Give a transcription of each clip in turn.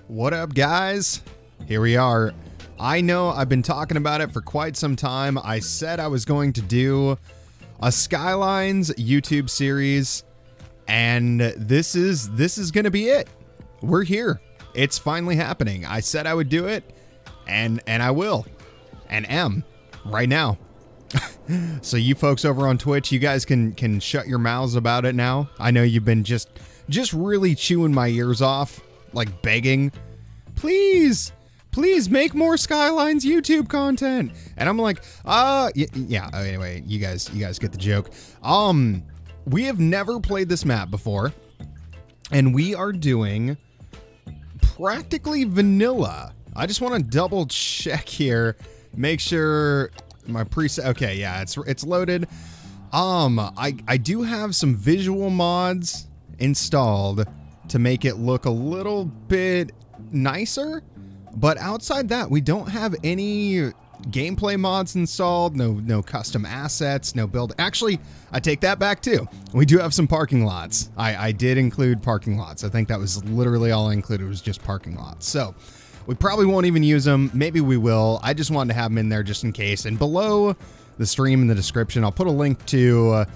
What up, guys? Here we are. I know I've been talking about it for quite some time. I said I was going to do a Skylines YouTube series, and this is going to be it. We're here. It's finally happening. I said I would do it, and I will, and am right now. So you folks over on Twitch, you guys can shut your mouths about it now. I know you've been just really chewing my ears off, like begging, please make more Skylines YouTube content. And I'm like, yeah. Anyway, you guys get the joke. We have never played this map before, and we are doing practically vanilla. I just want to double check here, make sure my preset. Okay, yeah, it's loaded. I do have some visual mods installed to make it look a little bit nicer, but outside that, we don't have any gameplay mods installed. No custom assets, no build. Actually, I take that back too. We do have some parking lots. I did include parking lots. I think that was literally all I included, was just parking lots. So we probably won't even use them. Maybe we will. I just wanted to have them in there just in case. And below the stream in the description, I'll put a link to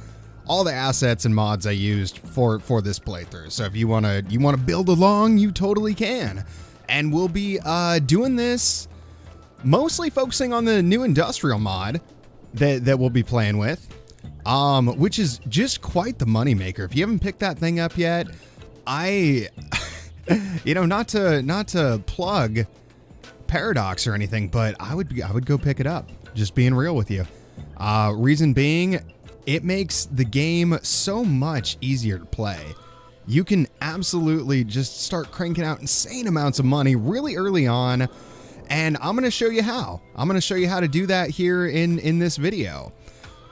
all the assets and mods I used for this playthrough. So if you wanna build along, you totally can. And we'll be doing this mostly focusing on the new industrial mod that we'll be playing with, which is just quite the moneymaker. If you haven't picked that thing up yet, you know, not to plug Paradox or anything, but I would go pick it up. Just being real with you. Reason being, it makes the game so much easier to play. You can absolutely just start cranking out insane amounts of money really early on, and I'm going to show you how. I'm going to show you how to do that here in this video.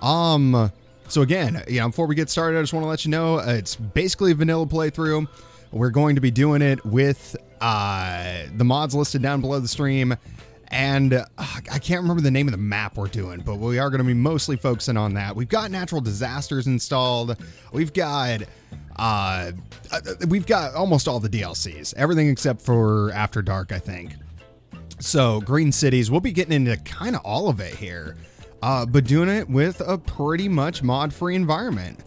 So again, you know, before we get started, I just want to let you know it's basically a vanilla playthrough. We're going to be doing it with the mods listed down below the stream. And I can't remember the name of the map we're doing, but we are going to be mostly focusing on that. We've got natural disasters installed. We've got almost all the DLCs, everything except for After Dark, I think. So Green Cities, we'll be getting into kind of all of it here, but doing it with a pretty much mod-free environment.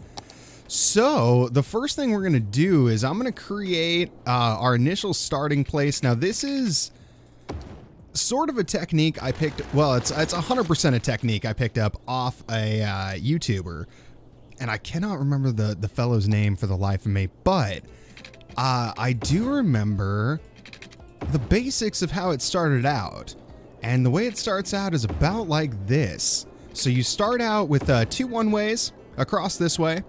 So the first thing we're going to do is I'm going to create our initial starting place. Now this is sort of a technique I picked. Well, it's 100% a technique I picked up off a YouTuber, and I cannot remember the fellow's name for the life of me, but I do remember the basics of how it started out. And the way it starts out is about like this. So you start out with 2 one-ways across this way.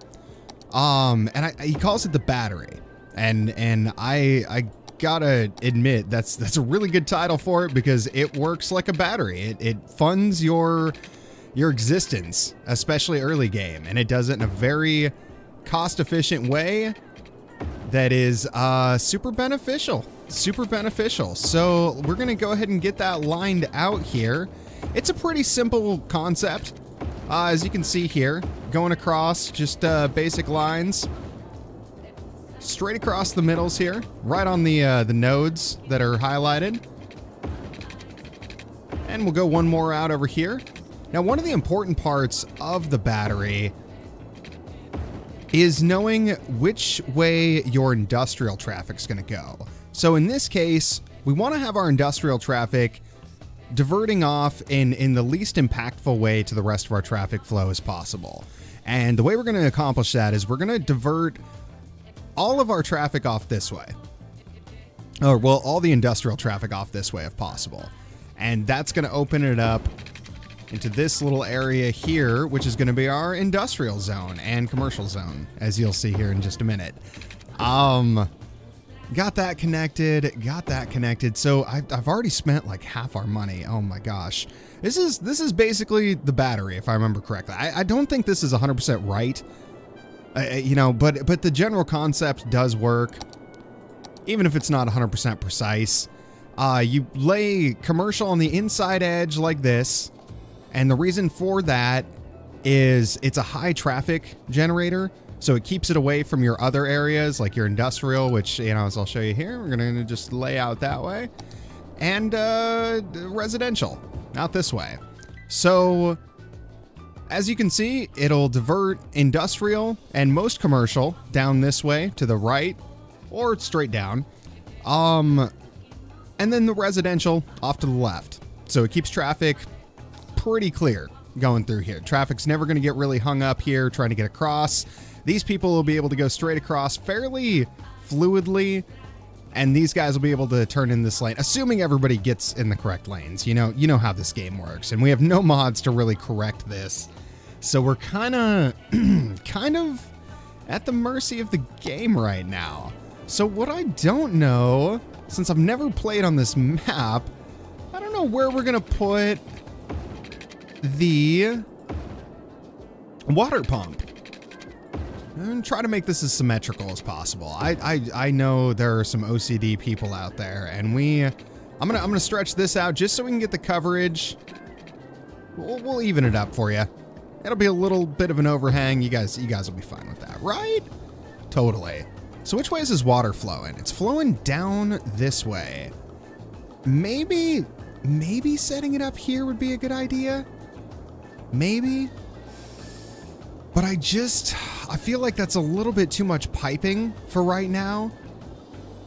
And he calls it the battery, and I gotta admit that's a really good title for it, because it works like a battery. It funds your existence, especially early game, and it does it in a very cost-efficient way that is super beneficial. So we're gonna go ahead and get that lined out here. It's a pretty simple concept. As you can see here, going across just basic lines, straight across the middles here, right on the nodes that are highlighted. And we'll go one more out over here. Now, one of the important parts of the battery is knowing which way your industrial traffic's going to go. So in this case, we want to have our industrial traffic diverting off in the least impactful way to the rest of our traffic flow as possible. And the way we're going to accomplish that is we're going to divert all of our traffic off this way. Or, well, all the industrial traffic off this way if possible. And that's going to open it up into this little area here, which is going to be our industrial zone and commercial zone, as you'll see here in just a minute. Got that connected. So I've already spent like half our money. Oh my gosh. This is basically the battery, if I remember correctly. I don't think this is 100% right. You know, but the general concept does work, even if it's not 100% precise. You lay commercial on the inside edge like this, and the reason for that is it's a high traffic generator. So it keeps it away from your other areas, like your industrial, which, you know, as I'll show you here, we're going to just lay out that way. And residential, out this way. So as you can see, it'll divert industrial and most commercial down this way to the right or straight down. And then the residential off to the left. So it keeps traffic pretty clear going through here. Traffic's never going to get really hung up here trying to get across. These people will be able to go straight across fairly fluidly, and these guys will be able to turn in this lane, assuming everybody gets in the correct lanes. You know how this game works, and we have no mods to really correct this. So we're kind of at the mercy of the game right now. So what I don't know, since I've never played on this map, I don't know where we're going to put the water pump. And try to make this as symmetrical as possible. I know there are some OCD people out there, and I'm gonna stretch this out just so we can get the coverage. We'll even it up for you. It'll be a little bit of an overhang. You guys will be fine with that, right? Totally. So which way is this water flowing? It's flowing down this way. Maybe setting it up here would be a good idea. Maybe. But I feel like that's a little bit too much piping for right now.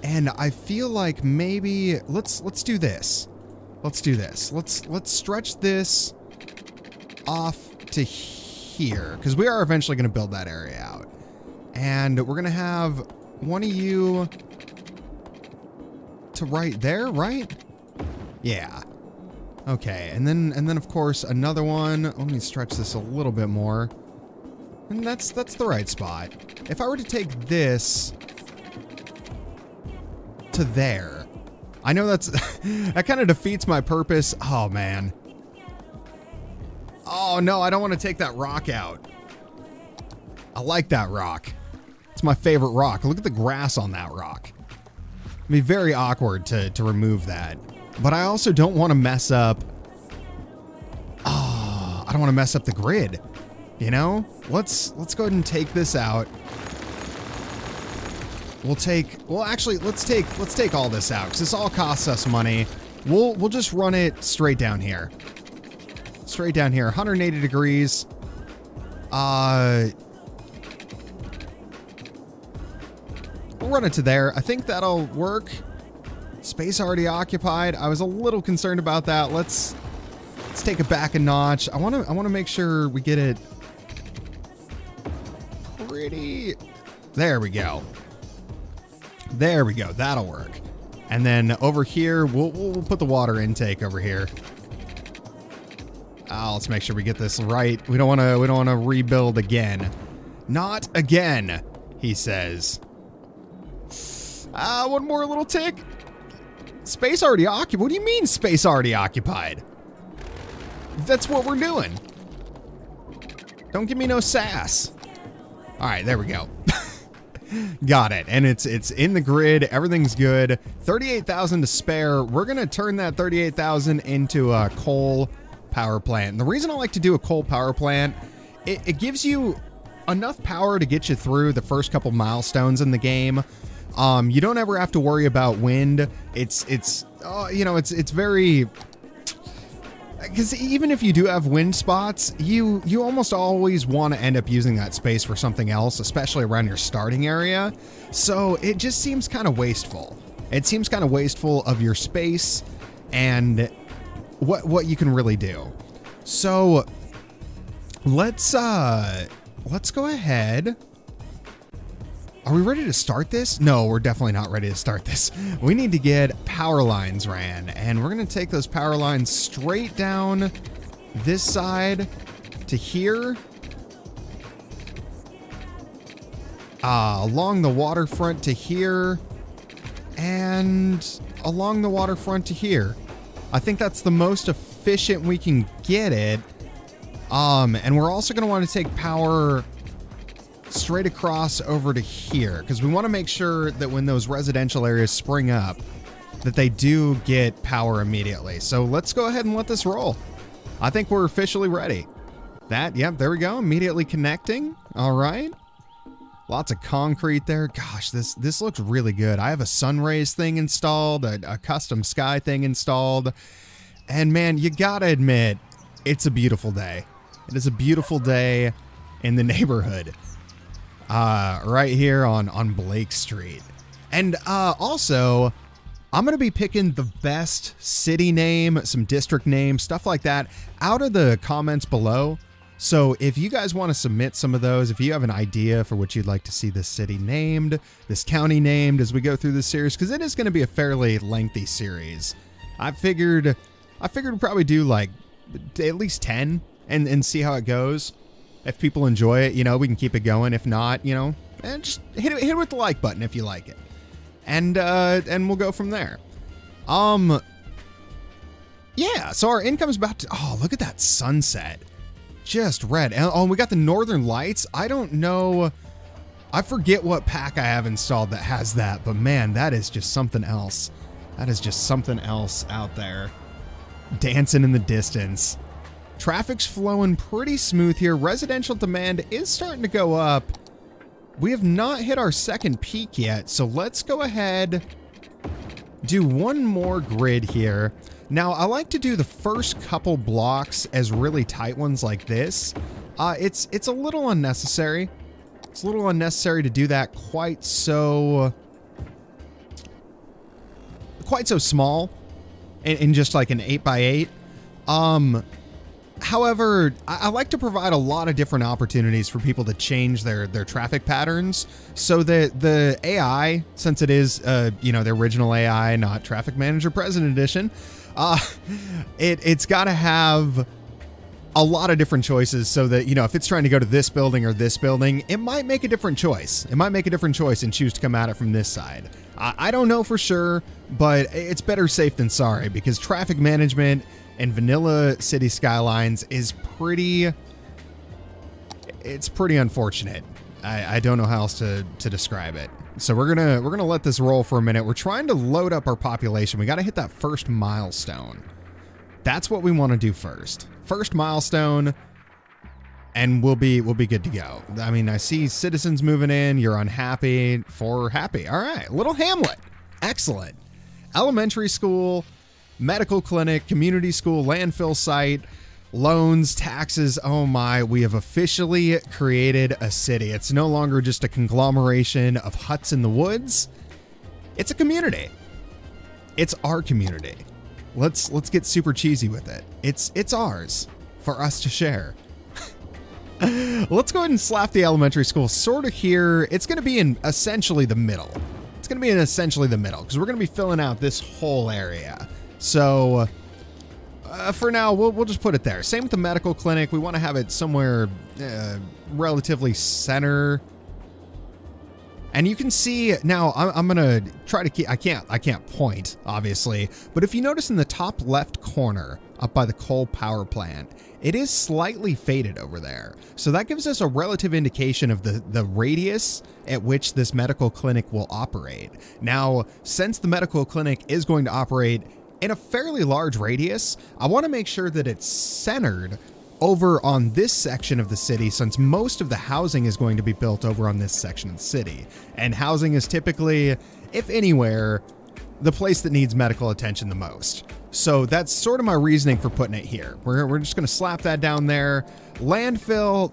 And I feel like maybe let's do this. Let's do this. Let's stretch this off to here, because we are eventually going to build that area out. And we're going to have one of you to right there, right? Yeah. Okay, and then of course another one. Let me stretch this a little bit more. And that's the right spot. If I were to take this to there, I know that kind of defeats my purpose. Oh man. Oh no, I don't want to take that rock out. I like that rock. It's my favorite rock. Look at the grass on that rock. It'd be very awkward to remove that. But I also don't want to mess up. I don't want to mess up the grid. You know, let's go ahead and take this out. Let's take all this out, because this all costs us money. We'll just run it straight down here. Straight down here, 180 degrees. We'll run it to there. I think that'll work. Space already occupied. I was a little concerned about that. Let's take it back a notch. I want to make sure we get it pretty. There we go. There we go. That'll work. And then over here, we'll put the water intake over here. Let's make sure we get this right. We don't want to rebuild again. Not again, he says. One more little tick. Space already occupied. What do you mean space already occupied? That's what we're doing. Don't give me no sass. All right, there we go. Got it. And it's in the grid. Everything's good. 38,000 to spare. We're going to turn that 38,000 into a coal power plant. And the reason I like to do a coal power plant, it gives you enough power to get you through the first couple milestones in the game. You don't ever have to worry about wind. It's very, because even if you do have wind spots, you almost always want to end up using that space for something else, especially around your starting area. So it just seems kind of wasteful. It seems kind of wasteful of your space and what you can really do. So let's go ahead. Are we ready to start this? No, we're definitely not ready to start this. We need to get power lines ran, and we're going to take those power lines straight down this side to here. Along the waterfront to here, and along the waterfront to here. I think that's the most efficient we can get it. And we're also going to want to take power straight across over to here, because we want to make sure that when those residential areas spring up, that they do get power immediately. So let's go ahead and let this roll. I think we're officially ready. Yep, there we go. Immediately connecting. All right. Lots of concrete there. Gosh, this looks really good. I have a sun rays thing installed, a custom sky thing installed. And man, you gotta admit, it's a beautiful day. It is a beautiful day in the neighborhood. Right here on Blake Street. And also, I'm going to be picking the best city name, some district names, stuff like that out of the comments below. So if you guys want to submit some of those, if you have an idea for what you'd like to see this city named, this county named as we go through this series, because it is going to be a fairly lengthy series. I figured we'd probably do like at least 10 and see how it goes. If people enjoy it, you know, we can keep it going. If not, you know, just hit it with the like button if you like it. And we'll go from there. Yeah, so our income's about to, oh, look at that sunset. Just red. Oh, and we got the northern lights. I don't know. I forget what pack I have installed that has that, but man, that is just something else. That is just something else out there. Dancing in the distance. Traffic's flowing pretty smooth here. Residential demand is starting to go up. We have not hit our second peak yet, so let's go ahead, do one more grid here. Now, I like to do the first couple blocks as really tight ones like this. It's a little unnecessary. It's a little unnecessary to do that quite so small in just like an 8x8. However, I like to provide a lot of different opportunities for people to change their traffic patterns so that the AI, since it is, you know, the original AI, not Traffic Manager President Edition, it's got to have a lot of different choices so that, you know, if it's trying to go to this building or this building, it might make a different choice. It might make a different choice and choose to come at it from this side. I don't know for sure, but it's better safe than sorry because traffic management and vanilla city skylines is pretty unfortunate. I don't know how else to describe it. So we're gonna let this roll for a minute. We're trying to load up our population. We got to hit that first milestone. That's what we want to do first. First milestone, and we'll be good to go. I mean, I see citizens moving in. You're unhappy for happy. All right, Little Hamlet, excellent. Elementary school, medical clinic, community school, landfill site, loans, taxes. Oh my, we have officially created a city. It's no longer just a conglomeration of huts in the woods. It's a community. It's our community. Let's get super cheesy with it. It's ours for us to share. Let's go ahead and slap the elementary school sort of here. It's going to be in essentially the middle. It's going to be in essentially the middle because we're going to be filling out this whole area. So for now, we'll just put it there. Same with the medical clinic. We want to have it somewhere relatively center. And you can see now I'm going to try to keep, I can't point obviously, but if you notice in the top left corner up by the coal power plant, it is slightly faded over there. So that gives us a relative indication of the radius at which this medical clinic will operate. Now, since the medical clinic is going to operate in a fairly large radius, I want to make sure that it's centered over on this section of the city, since most of the housing is going to be built over on this section of the city. And housing is typically, if anywhere, the place that needs medical attention the most. So that's sort of my reasoning for putting it here. We're just going to slap that down there. Landfill,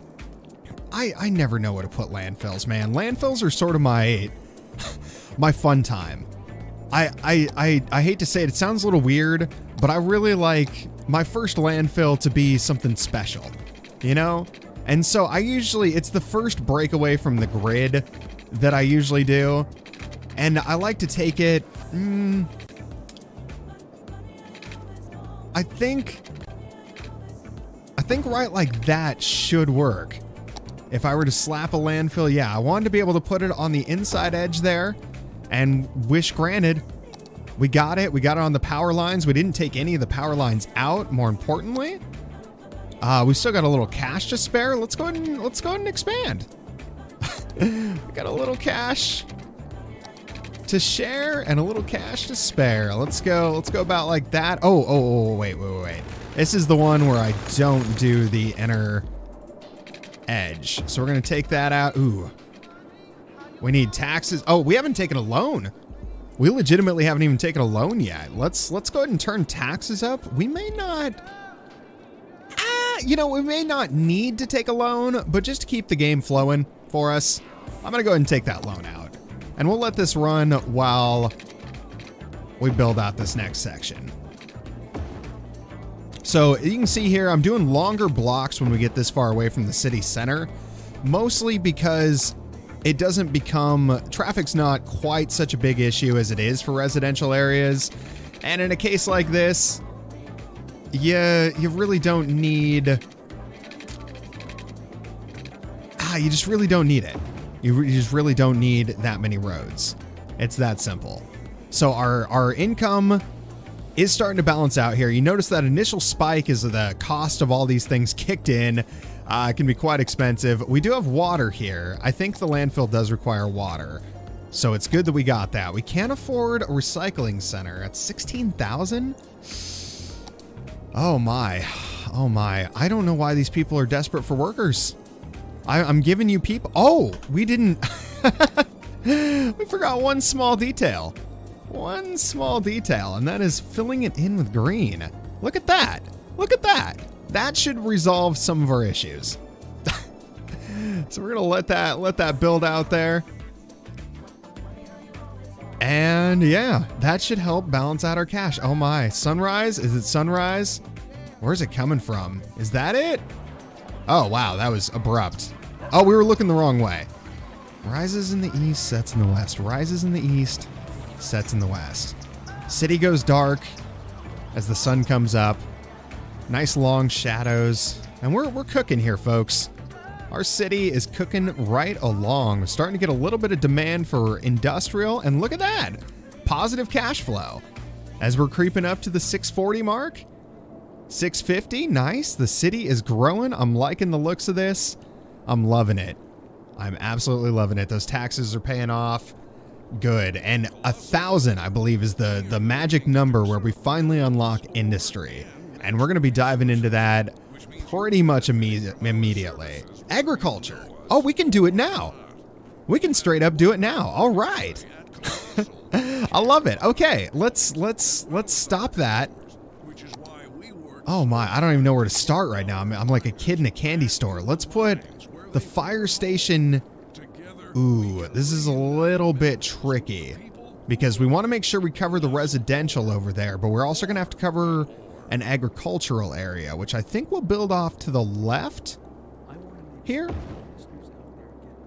I never know where to put landfills, man. Landfills are sort of my fun time. I hate to say it, it sounds a little weird, but I really like my first landfill to be something special, you know? And so it's the first breakaway from the grid that I usually do. And I like to take it, I think right like that should work. If I were to slap a landfill, yeah, I wanted to be able to put it on the inside edge there, and wish granted. We got it. We got it on the power lines. We didn't take any of the power lines out. More importantly, we still got a little cash to spare. Let's go ahead and expand. We got a little cash to share and a little cash to spare. Let's go about like that. Oh, wait. This is the one where I don't do the inner edge. So we're going to take that out. Ooh. We need taxes. Oh, we haven't taken a loan. We legitimately haven't even taken a loan yet. Let's go ahead and turn taxes up. We may not, we may not need to take a loan, but just to keep the game flowing for us, I'm gonna go ahead and take that loan out. And we'll let this run while we build out this next section. So you can see here, I'm doing longer blocks when we get this far away from the city center, mostly because it doesn't become, traffic's not quite such a big issue as it is for residential areas. And in a case like this, you really don't need, you just really don't need it. You just really don't need that many roads. It's that simple. So our income is starting to balance out here. You notice that initial spike is the cost of all these things kicked in. It can be quite expensive. We do have water here. I think the landfill does require water, so it's good that we got that. We can't afford a recycling center at 16,000. Oh my. I don't know why these people are desperate for workers. I'm giving you people. Oh, we didn't. We forgot one small detail. One small detail, and that is filling it in with green. Look at that. Look at that. That should resolve some of our issues. So we're gonna let that build out there. And yeah, that should help balance out our cash. Oh my, sunrise? Is it sunrise? Where's it coming from? Is that it? Oh wow, that was abrupt. Oh, we were looking the wrong way. Rises in the east, sets in the west. Rises in the east, sets in the west. City goes dark as the sun comes up. Nice long shadows. And we're cooking here, folks. Our city is cooking right along. We're starting to get a little bit of demand for industrial, and look at that. Positive cash flow. As we're creeping up to the 640 mark. 650, nice. The city is growing. I'm liking the looks of this. I'm loving it. I'm absolutely loving it. Those taxes are paying off. Good. And 1,000, I believe, is the magic number where we finally unlock industry. And we're going to be diving into that pretty much immediately. Agriculture. Oh, we can do it now. We can straight up do it now. All right. I love it. Okay, let's stop that. Oh my, I don't even know where to start right now. I'm like a kid in a candy store. Let's put the fire station. Ooh, this is a little bit tricky because we want to make sure we cover the residential over there, but we're also going to have to cover an agricultural area, which I think we'll build off to the left here.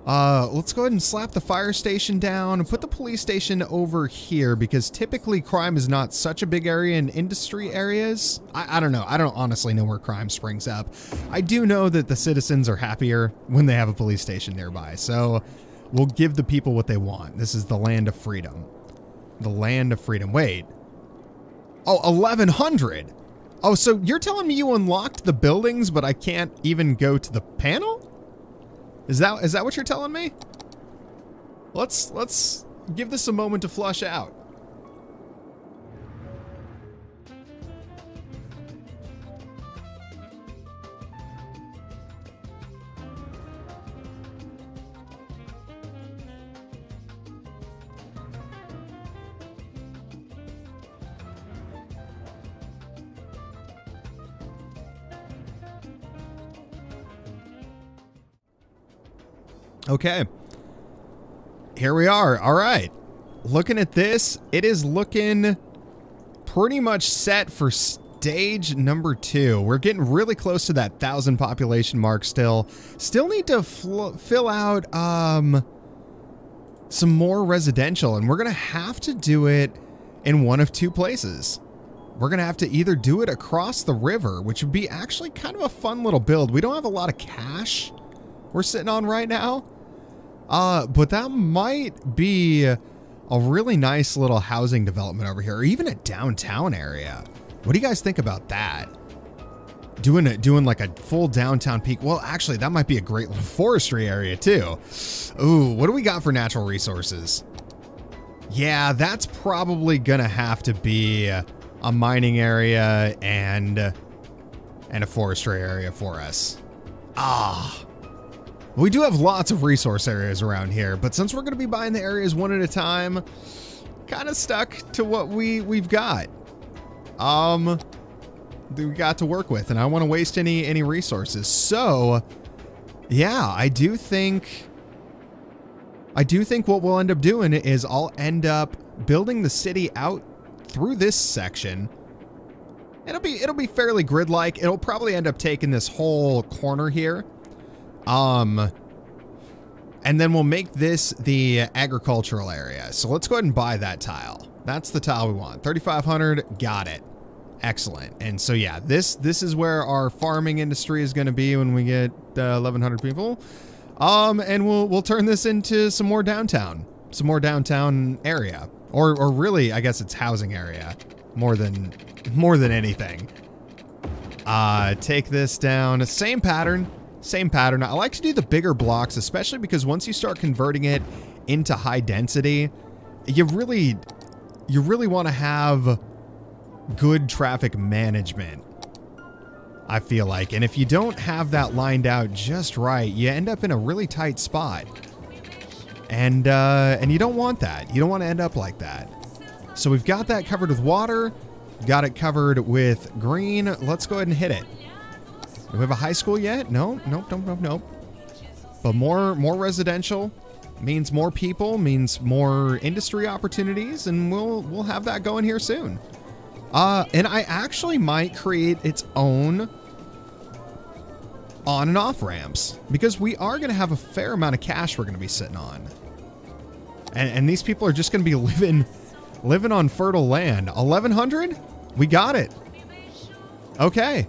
Let's go ahead and slap the fire station down and put the police station over here because typically crime is not such a big area in industry areas. I don't know. I don't honestly know where crime springs up. I do know that the citizens are happier when they have a police station nearby. So we'll give the people what they want. This is the land of freedom. The land of freedom. Wait. Oh, 1,100. Oh, so you're telling me you unlocked the buildings, but I can't even go to the panel? Is that what you're telling me? Let's give this a moment to flush out. Okay, here we are. All right, looking at this, it is looking pretty much set for stage number 2. We're getting really close to that 1,000 population mark still. Still need to fill out some more residential, and we're gonna have to do it in one of two places. We're gonna have to either do it across the river, which would be actually kind of a fun little build. We don't have a lot of cash we're sitting on right now. But that might be a really nice little housing development over here, or even a downtown area. What do you guys think about that? Doing like a full downtown peak. Well, actually, that might be a great little forestry area too. Ooh, what do we got for natural resources? Yeah, that's probably gonna have to be a mining area and a forestry area for us. We do have lots of resource areas around here, but since we're going to be buying the areas one at a time, kind of stuck to what we've got. We got to work with, and I don't want to waste any resources. So, yeah, I do think what we'll end up doing is I'll end up building the city out through this section. It'll be fairly grid-like. It'll probably end up taking this whole corner here. And then we'll make this the agricultural area. So let's go ahead and buy that tile. That's the tile we want. 3,500, got it. Excellent. And so yeah, this is where our farming industry is going to be when we get 1,100 people. And we'll turn this into some more downtown area, or really, I guess it's housing area more than anything. Take this down. Same pattern. I like to do the bigger blocks, especially because once you start converting it into high density, you really want to have good traffic management, I feel like. And if you don't have that lined out just right, you end up in a really tight spot. And you don't want that. You don't want to end up like that. So we've got that covered with water. Got it covered with green. Let's go ahead and hit it. Do we have a high school yet? No, nope. But more residential means more people, means more industry opportunities, and we'll have that going here soon. And I actually might create its own on and off ramps, because we are going to have a fair amount of cash we're going to be sitting on. And these people are just going to be living on fertile land. 1,100? We got it. Okay.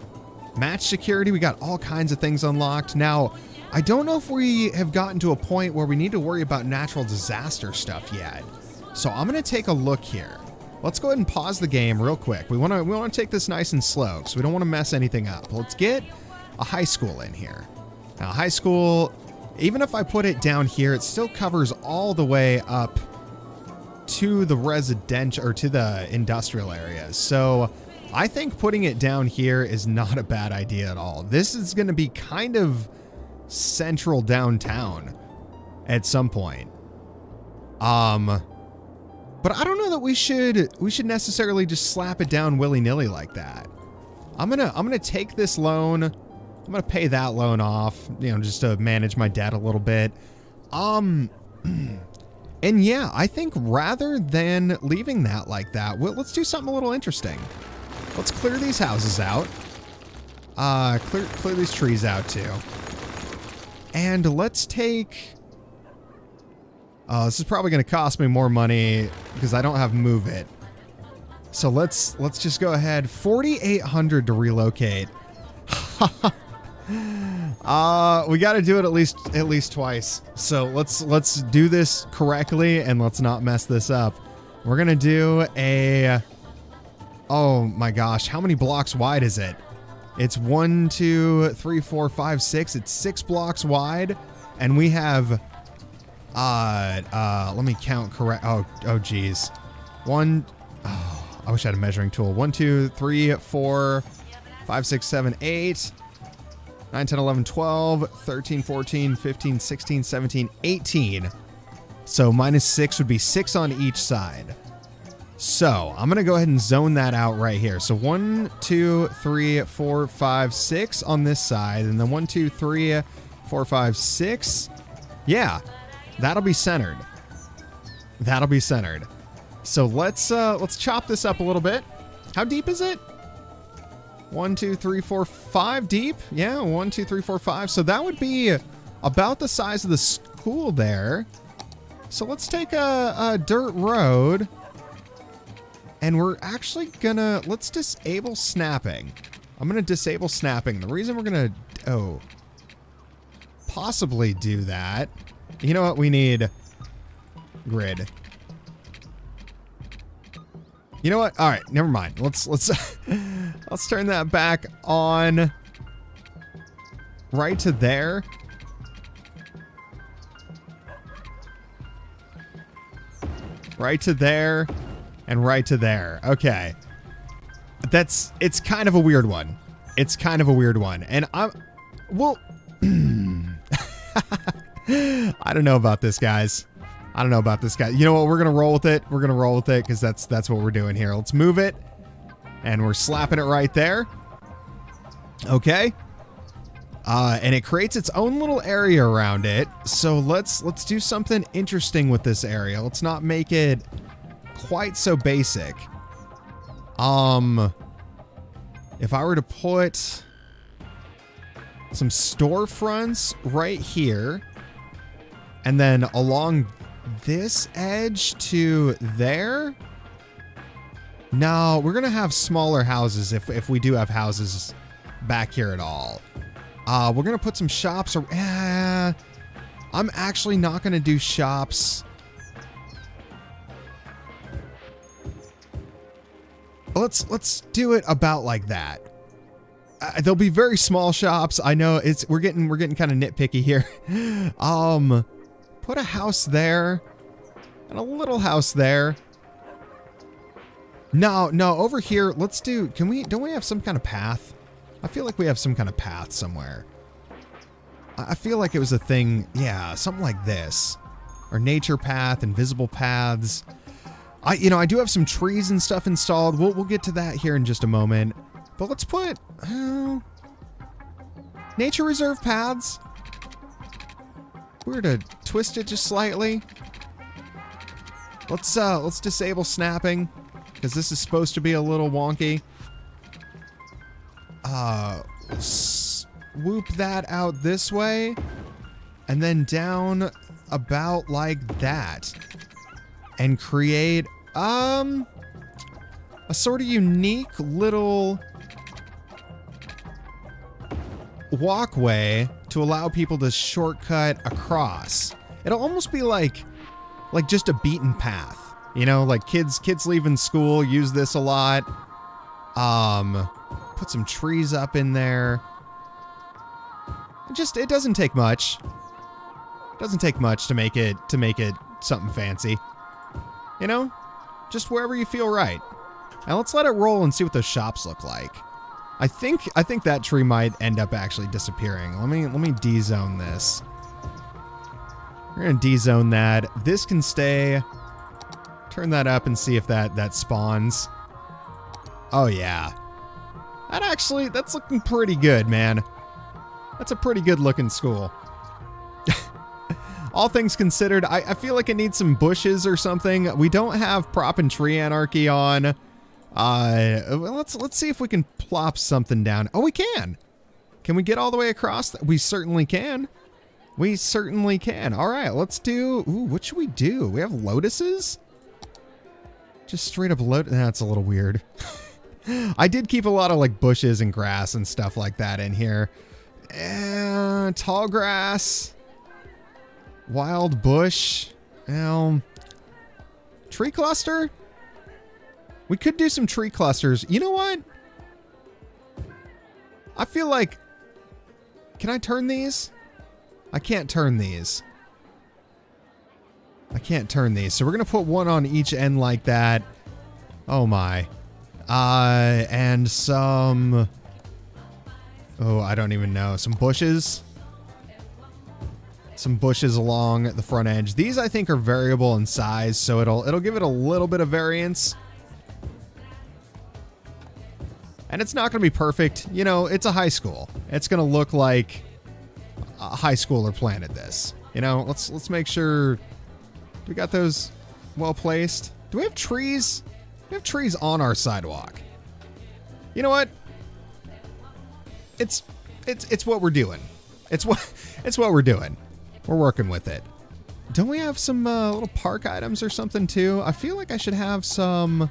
Match security. We got all kinds of things unlocked. Now, I don't know if we have gotten to a point where we need to worry about natural disaster stuff yet. So I'm going to take a look here. Let's go ahead and pause the game real quick. We want to take this nice and slow because we don't want to mess anything up. Let's get a high school in here. Now, high school, even if I put it down here, it still covers all the way up to the residential or to the industrial areas. So I think putting it down here is not a bad idea at all. This is going to be kind of central downtown at some point. But I don't know that we should necessarily just slap it down willy-nilly like that. I'm gonna take this loan. I'm gonna pay that loan off, just to manage my debt a little bit. And yeah, I think rather than leaving that like that, let's do something a little interesting. Let's clear these houses out. Clear these trees out too. And let's take... this is probably going to cost me more money because I don't have Move It. So let's just go ahead. 4,800 to relocate. We got to do it at least twice. So let's do this correctly and let's not mess this up. We're going to do a... Oh my gosh, how many blocks wide is it? It's 1, 2, 3, 4, 5, 6. It's 6 blocks wide, and we have let me count correct. Oh geez. I wish I had a measuring tool. 1, 2, 3, 4, 5, 6, 7, 8, 9, 10, 11, 12, 13, 14, 15, 16, 17, 18. So -6 would be 6 on each side. So I'm going to go ahead and zone that out right here. So 1, 2, 3, 4, 5, 6 on this side. And then 1, 2, 3, 4, 5, 6. Yeah, that'll be centered. That'll be centered. So let's chop this up a little bit. How deep is it? 1, 2, 3, 4, 5 deep. Yeah, 1, 2, 3, 4, 5. So that would be about the size of the school there. So let's take a dirt road. And we're actually gonna, let's disable snapping. I'm gonna disable snapping. The reason we're gonna, possibly do that. You know what? We need grid. You know what? All right, never mind. Let's let's turn that back on. Right to there. Right to there. And right to there. Okay. It's kind of a weird one. It's kind of a weird one. And well, I don't know about this, guys. I don't know about this guy. You know what? We're going to roll with it. We're going to roll with it because that's what we're doing here. Let's move it. And we're slapping it right there. Okay. And it creates its own little area around it. So let's do something interesting with this area. Let's not make it quite so basic. If I were to put some storefronts right here, and then along this edge to there. No, we're gonna have smaller houses if we do have houses back here at all. We're gonna put some shops. I'm actually not gonna do shops. Let's do it about like that. There'll be very small shops. I know we're getting kind of nitpicky here. Put a house there and a little house there. No, over here. Let's do. Don't we have some kind of path? I feel like we have some kind of path somewhere. I feel like it was a thing. Yeah, something like this, or nature path, invisible paths. I do have some trees and stuff installed. We'll get to that here in just a moment. But let's put nature reserve paths. We were to twist it just slightly. Let's disable snapping because this is supposed to be a little wonky. Swoop that out this way and then down about like that and create a sort of unique little walkway to allow people to shortcut across. It'll almost be like just a beaten path, like kids leaving school use this a lot. Put some trees up in there. It doesn't take much. It doesn't take much to make it something fancy. Just wherever you feel right. Now let's let it roll and see what those shops look like. I think that tree might end up actually disappearing. Let me de-zone this. We're gonna de-zone that. This can stay. Turn that up and see if that spawns. Oh yeah. That's looking pretty good, man. That's a pretty good looking school. All things considered, I feel like it needs some bushes or something. We don't have prop and tree anarchy on. Let's see if we can plop something down. Oh, we can. Can we get all the way across? We certainly can. We certainly can. All right, let's do. Ooh, what should we do? We have lotuses? Just straight up lotus. That's a little weird. I did keep a lot of like bushes and grass and stuff like that in here. Tall grass. Wild bush. Tree cluster? We could do some tree clusters. You know what? I feel like... Can I turn these? I can't turn these. I can't turn these. So we're going to put one on each end like that. Oh my. And some... Oh, I don't even know. Some bushes. Some bushes along the front edge. These I think are variable in size, so it'll give it a little bit of variance. And it's not going to be perfect. It's a high school. It's going to look like a high schooler planted this. Let's make sure we got those well placed. Do we have trees? We have trees on our sidewalk. You know what? It's what we're doing. It's what we're doing. We're working with it. Don't we have some little park items or something too? I feel like I should have some...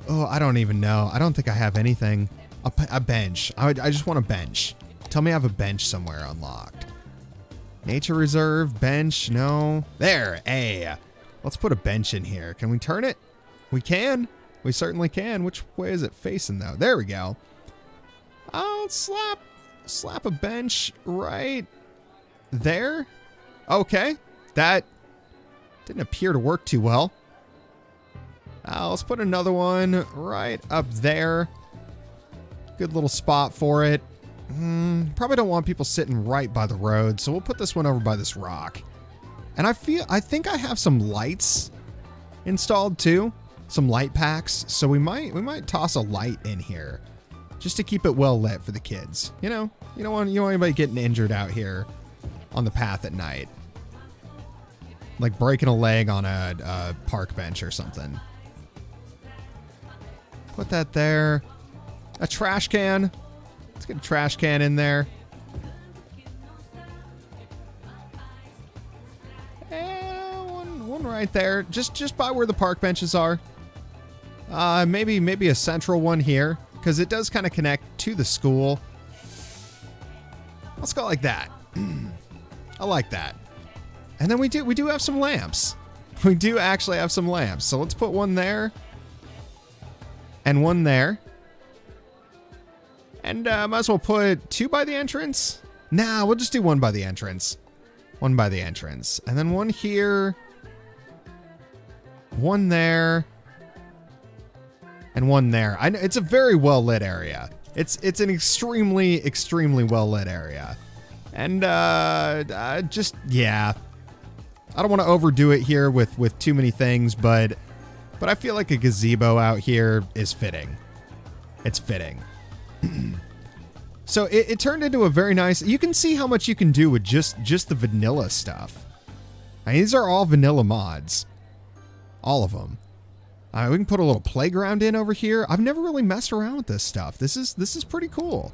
Oh, I don't even know. I don't think I have anything. A bench. I just want a bench. Tell me I have a bench somewhere unlocked. Nature reserve, bench, no. There, hey. Let's put a bench in here. Can we turn it? We can. We certainly can. Which way is it facing though? There we go. I'll slap a bench right there. Okay. That didn't appear to work too well. Let's put another one right up there. Good little spot for it. Probably don't want people sitting right by the road, so we'll put this one over by this rock. And I think I have some lights installed too, some light packs. So we might toss a light in here just to keep it well lit for the kids. You know, you don't want anybody getting injured out here on the path at night, like breaking a leg on a park bench or something. Put that there. A trash can. Let's get a trash can in there. One right there, just by where the park benches are. Maybe a central one here, because it does kind of connect to the school. Let's go like that. I like that. And then we do have some lamps. We do actually have some lamps. So let's put one there. And one there. And might as well put two by the entrance. Nah, we'll just do one by the entrance. One by the entrance. And then one here. One there. And one there. I know it's a very well lit area. It's an extremely well lit area. And just, yeah. I don't want to overdo it here with too many things, but I feel like a gazebo out here is fitting. It's fitting. So it turned into a very nice, you can see how much you can do with just the vanilla stuff. I mean, these are all vanilla mods. All of them. We can put a little playground in over here. I've never really messed around with this stuff. This is pretty cool.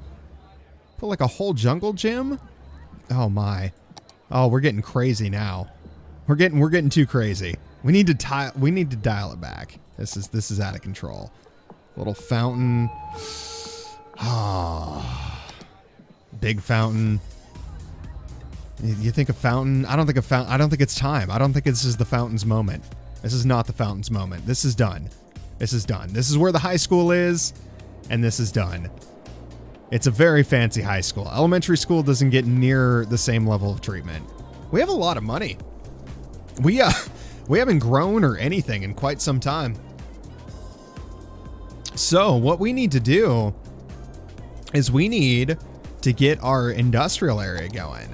Put like a whole jungle gym. Oh my. Oh, we're getting crazy now. We're getting too crazy. We need to dial it back. This is out of control. Little fountain. Ah, big fountain. You think a fountain? I don't think a fountain. I don't think it's time. I don't think this is the fountain's moment. This is not the fountain's moment. This is done. This is done. This is where the high school is, and this is done. It's a very fancy high school. Elementary school doesn't get near the same level of treatment. We have a lot of money. We haven't grown or anything in quite some time. So what we need to do is we need to get our industrial area going.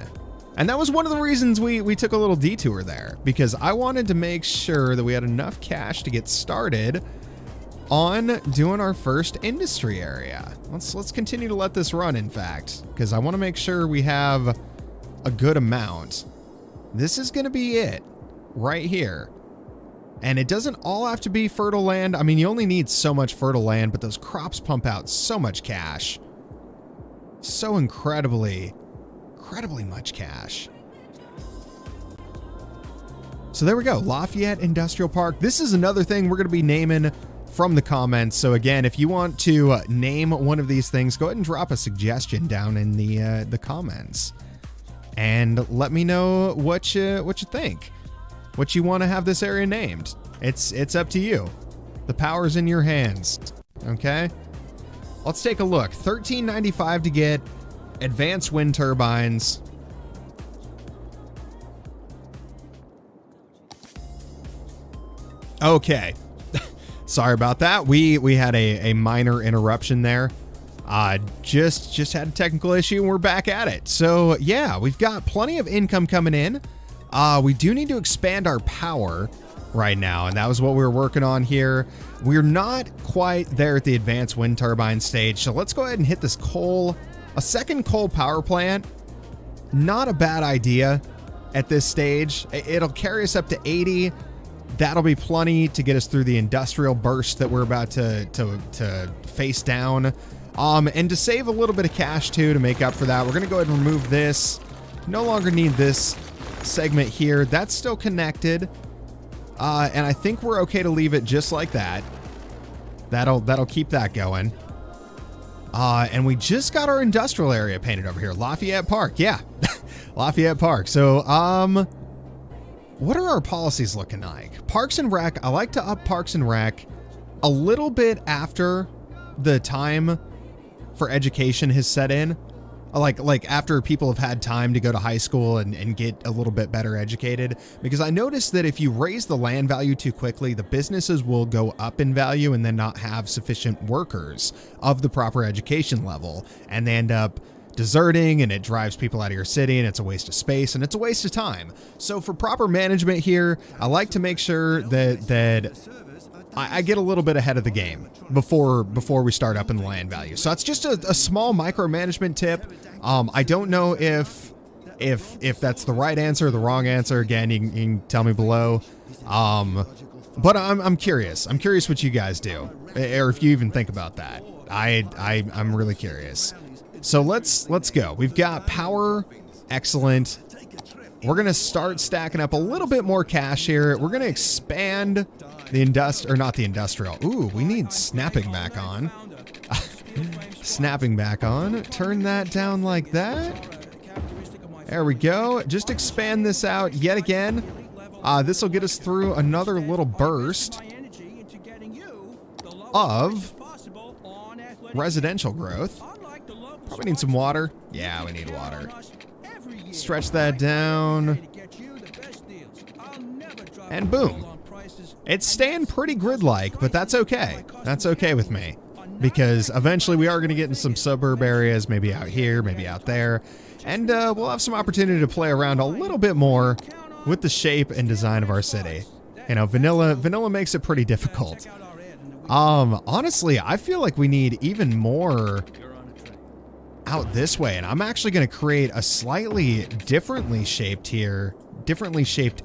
And that was one of the reasons we took a little detour there, because I wanted to make sure that we had enough cash to get started on doing our first industry area. Let's continue to let this run, in fact, because I want to make sure we have a good amount. This is going to be it right here. And it doesn't all have to be fertile land. I mean, you only need so much fertile land, but those crops pump out so much cash. So incredibly much cash. So there we go. Lafayette Industrial Park. This is another thing we're going to be naming from the comments. So again, if you want to name one of these things, go ahead and drop a suggestion down in the comments. And let me know what you think. What you want to have this area named. It's up to you. The power's in your hands. Okay? Let's take a look. $13.95 to get advanced wind turbines. Okay. Sorry about that. We had a minor interruption there. Just had a technical issue and we're back at it. So yeah, we've got plenty of income coming in. We do need to expand our power right now, and that was what we were working on here. We're not quite there at the advanced wind turbine stage, so let's go ahead and hit this coal. A second coal power plant, not a bad idea at this stage. It'll carry us up to 80. That'll be plenty to get us through the industrial burst that we're about to face down. And to save a little bit of cash too, to make up for that, we're gonna go ahead and remove this. No longer need this segment here. That's still connected. And I think we're okay to leave it just like that. That'll keep that going. And we just got our industrial area painted over here. Lafayette Park. Yeah. Lafayette Park. So, what are our policies looking like? Parks and Rec. I like to up Parks and Rec a little bit after the time for education has set in. Like after people have had time to go to high school and get a little bit better educated, because I noticed that if you raise the land value too quickly, the businesses will go up in value and then not have sufficient workers of the proper education level, and they end up deserting and it drives people out of your city and it's a waste of space and it's a waste of time. So for proper management here, I like to make sure that I get a little bit ahead of the game before we start up in the land value. So that's just a small micromanagement tip. I don't know if that's the right answer or the wrong answer. Again, you can tell me below. But I'm curious. I'm curious what you guys do, or if you even think about that. I'm really curious. So let's go. We've got power, excellent. We're gonna start stacking up a little bit more cash here. We're gonna expand the not the industrial. Ooh, we need snapping back on. Snapping back on. Turn that down like that. There we go. Just expand this out yet again. This will get us through another little burst of residential growth. Probably need some water. Yeah, we need water. Stretch that down. And boom. It's staying pretty grid-like, but that's okay. That's okay with me. Because eventually we are going to get in some suburb areas, maybe out here, maybe out there. And we'll have some opportunity to play around a little bit more with the shape and design of our city. You know, vanilla makes it pretty difficult. Honestly, I feel like we need even more out this way, and I'm actually going to create a slightly differently shaped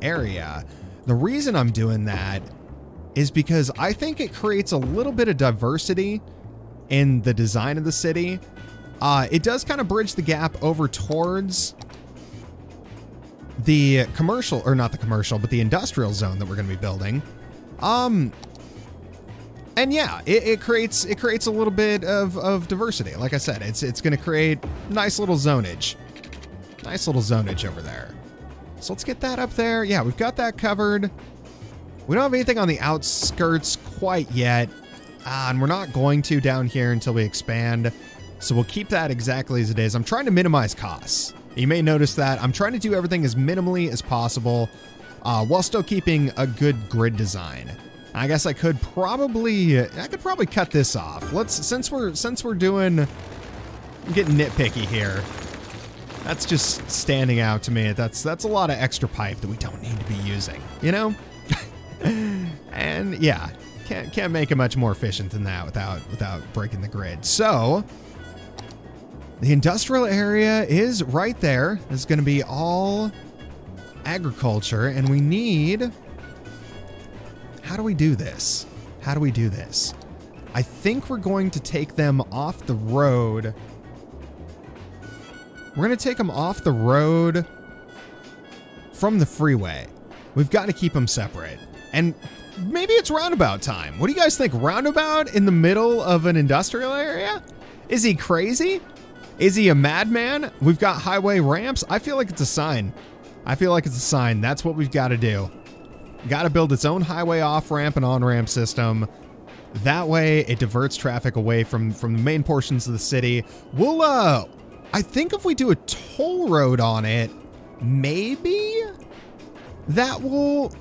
area. The reason I'm doing that is because I think it creates a little bit of diversity in the design of the city. It does kind of bridge the gap over towards the commercial, or not the commercial, but the industrial zone that we're going to be building. And yeah, it creates a little bit of diversity. Like I said, it's going to create nice little zonage. Nice little zonage over there. So let's get that up there. Yeah, we've got that covered. We don't have anything on the outskirts quite yet. And we're not going to down here until we expand. So we'll keep that exactly as it is. I'm trying to minimize costs. You may notice that I'm trying to do everything as minimally as possible while still keeping a good grid design. I guess I could probably cut this off. Since we're getting nitpicky here. That's just standing out to me. That's a lot of extra pipe that we don't need to be using, you know? And yeah, can't make it much more efficient than that without breaking the grid. So the industrial area is right there. It's going to be all agriculture, and we need. How do we do this? How do we do this? I think we're going to take them off the road. We're going to take them off the road from the freeway. We've got to keep them separate. And maybe it's roundabout time. What do you guys think? Roundabout in the middle of an industrial area? Is he crazy? Is he a madman? We've got highway ramps. I feel like it's a sign. That's what we've got to do. Got to build its own highway off-ramp and on-ramp system. That way it diverts traffic away from the main portions of the city. We'll, I think if we do a toll road on it, maybe that will,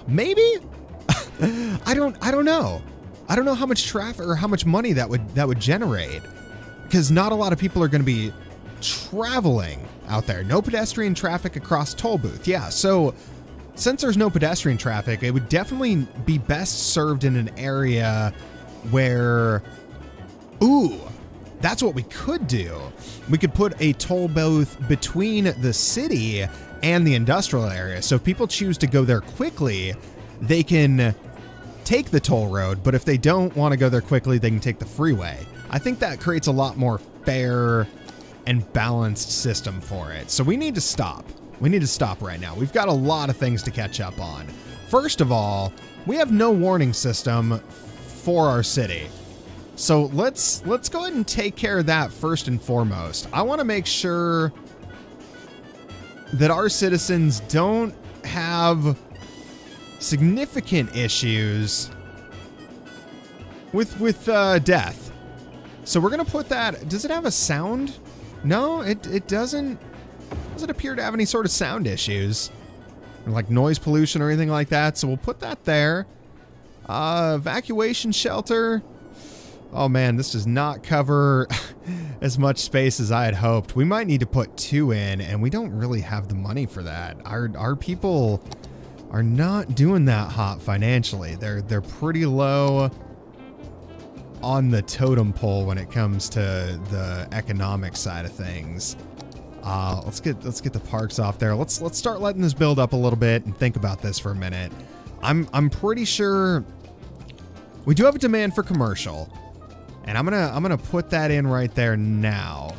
maybe? I don't know. I don't know how much traffic or how much money that would generate, because not a lot of people are going to be traveling out there. No pedestrian traffic across toll booth. Yeah, so since there's no pedestrian traffic, it would definitely be best served in an area where, ooh, that's what we could do. We could put a toll booth between the city and the industrial area. So if people choose to go there quickly, they can take the toll road. But if they don't want to go there quickly, they can take the freeway. I think that creates a lot more fair and balanced system for it. So we need to stop. We need to stop right now. We've got a lot of things to catch up on. First of all, we have no warning system for our city. So let's go ahead and take care of that first and foremost. I want to make sure that our citizens don't have significant issues with death. So we're going to put that. Does it have a sound? No, it doesn't appear to have any sort of sound issues, or like noise pollution or anything like that. So we'll put that there. Evacuation shelter. Oh man, this does not cover as much space as I had hoped. We might need to put 2 in, and we don't really have the money for that. Our people are not doing that hot financially. They're pretty low on the totem pole when it comes to the economic side of things. Let's get the parks off there. Let's start letting this build up a little bit and think about this for a minute. I'm pretty sure we do have a demand for commercial. And I'm gonna put that in right there now.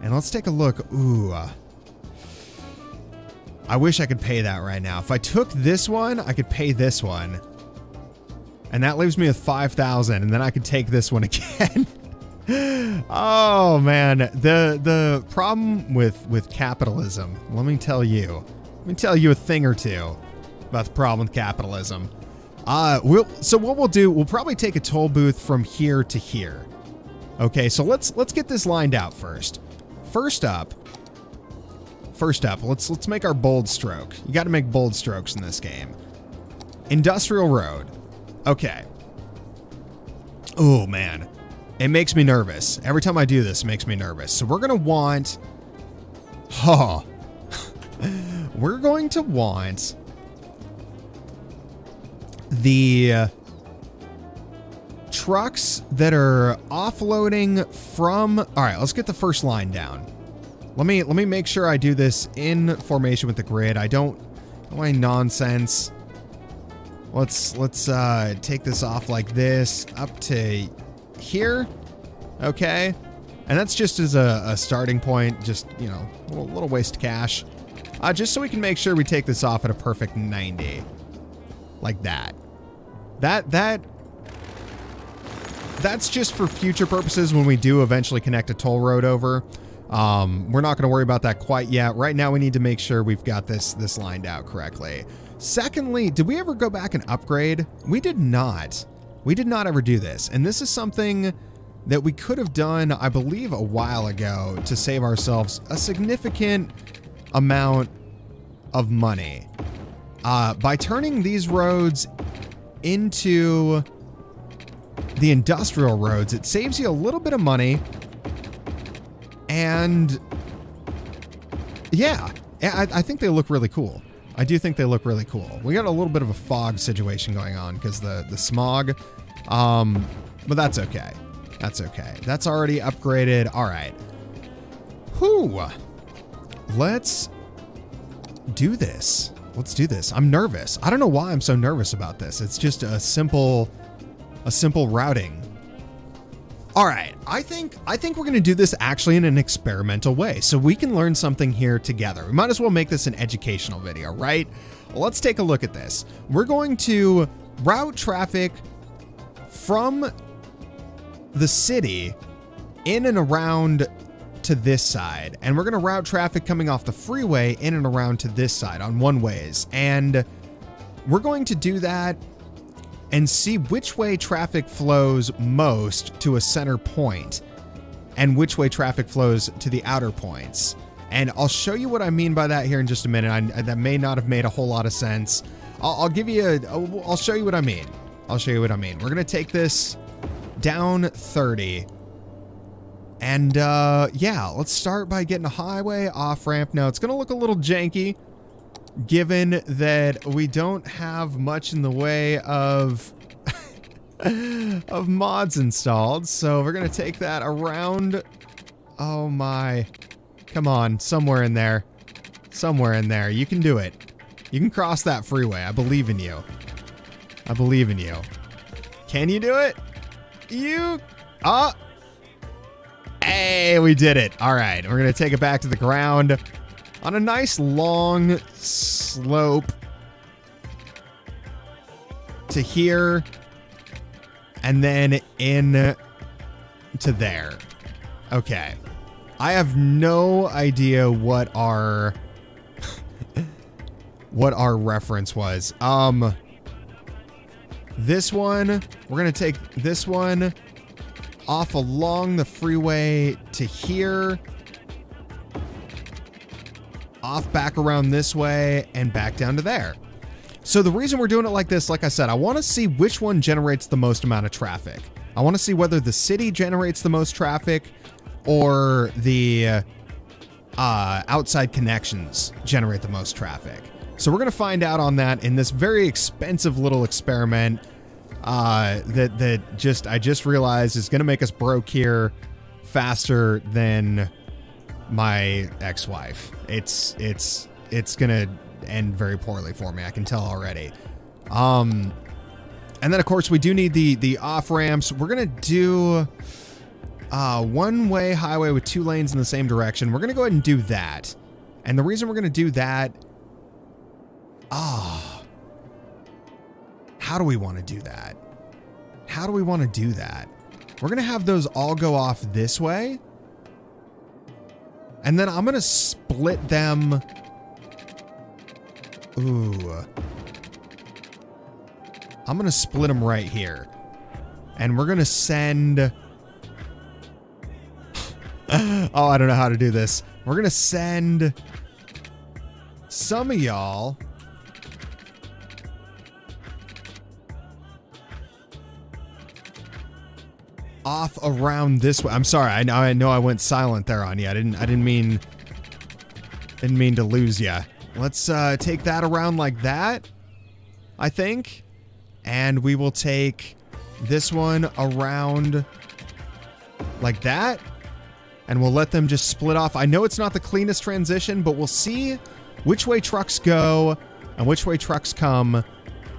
And let's take a look. Ooh. I wish I could pay that right now. If I took this one, I could pay this one. And that leaves me with 5,000, and then I could take this one again. Oh man, the problem with capitalism, let me tell you a thing or two about the problem with capitalism. So what we'll do, we'll probably take a toll booth from here to here. Okay, so let's get this lined out first. First up, let's make our bold stroke. You got to make bold strokes in this game. Industrial road. Okay. Oh man, it makes me nervous. Every time I do this, it makes me nervous. So we're gonna want, we're going to want the trucks that are offloading from. All right, let's get the first line down. Let me make sure I do this in formation with the grid. I don't want any nonsense. Let's take this off like this up to here. Okay, and that's just as a starting point. Just, you know, a little waste of cash, just so we can make sure we take this off at a perfect 90, like that. That's just for future purposes when we do eventually connect a toll road over. We're not going to worry about that quite yet. Right now we need to make sure we've got this lined out correctly. Secondly, did we ever go back and upgrade? We did not. We did not ever do this. And this is something that we could have done, I believe, a while ago to save ourselves a significant amount of money. By turning these roads into the industrial roads, it saves you a little bit of money. And yeah, I think they look really cool. I do think they look really cool. We got a little bit of a fog situation going on because the smog, but that's okay. That's okay. That's already upgraded. All right. Whew. Let's do this. Let's do this. I'm nervous. I don't know why I'm so nervous about this. It's just a simple routing. All right, I think we're gonna do this actually in an experimental way so we can learn something here together. We might as well make this an educational video, right? Let's take a look at this. We're going to route traffic from the city in and around to this side, and we're gonna route traffic coming off the freeway in and around to this side on one-ways, and we're going to do that and see which way traffic flows most to a center point and which way traffic flows to the outer points. And I'll show you what I mean by that here in just a minute. That may not have made a whole lot of sense. I'll show you what I mean. I'll show you what I mean. We're gonna take this down 30. And yeah, let's start by getting a highway off ramp. Now it's gonna look a little janky, given that we don't have much in the way of of mods installed. So we're gonna take that around. Oh my, come on, somewhere in there, you can do it. You can cross that freeway. I believe in you. I believe in you. Can you do it? Hey, we did it. All right, we're gonna take it back to the ground on a nice long slope to here, and then in to there. Okay. I have no idea what our what our reference was. This one, we're gonna take this one off along the freeway to here, off back around this way, and back down to there. So the reason we're doing it like this, like I said, I want to see which one generates the most amount of traffic. I want to see whether the city generates the most traffic or the outside connections generate the most traffic. So we're going to find out on that in this very expensive little experiment that I just realized is going to make us broke here faster than my ex-wife. It's going to end very poorly for me. I can tell already. And then, of course, we do need the off-ramps. We're going to do one-way highway with 2 lanes in the same direction. We're going to go ahead and do that. And the reason we're going to do that... how do we want to do that? How do we want to do that? We're going to have those all go off this way. And then I'm going to split them... Ooh... I'm going to split them right here. And we're going to send... oh, I don't know how to do this. We're going to send some of y'all... off around this way. I'm sorry. I know I went silent there on you. I didn't mean to lose you. Let's take that around like that, I think. And we will take this one around like that. And we'll let them just split off. I know it's not the cleanest transition, but we'll see which way trucks go and which way trucks come.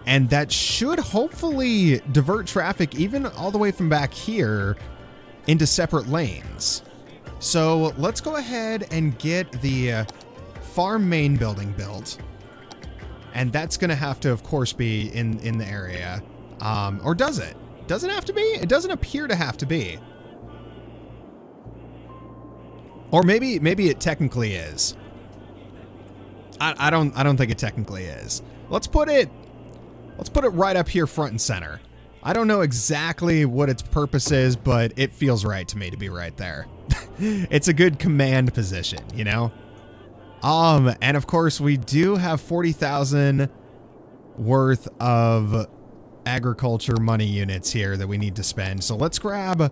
And that should hopefully divert traffic even all the way from back here into separate lanes. So let's go ahead and get the farm main building built. And that's going to have to, of course, be in the area. Or does it? Does it have to be? It doesn't appear to have to be. Or maybe it technically is. I don't think it technically is. Let's put it right up here front and center. I don't know exactly what its purpose is, but it feels right to me to be right there. It's a good command position, you know? And of course we do have 40,000 worth of agriculture money units here that we need to spend. So let's grab a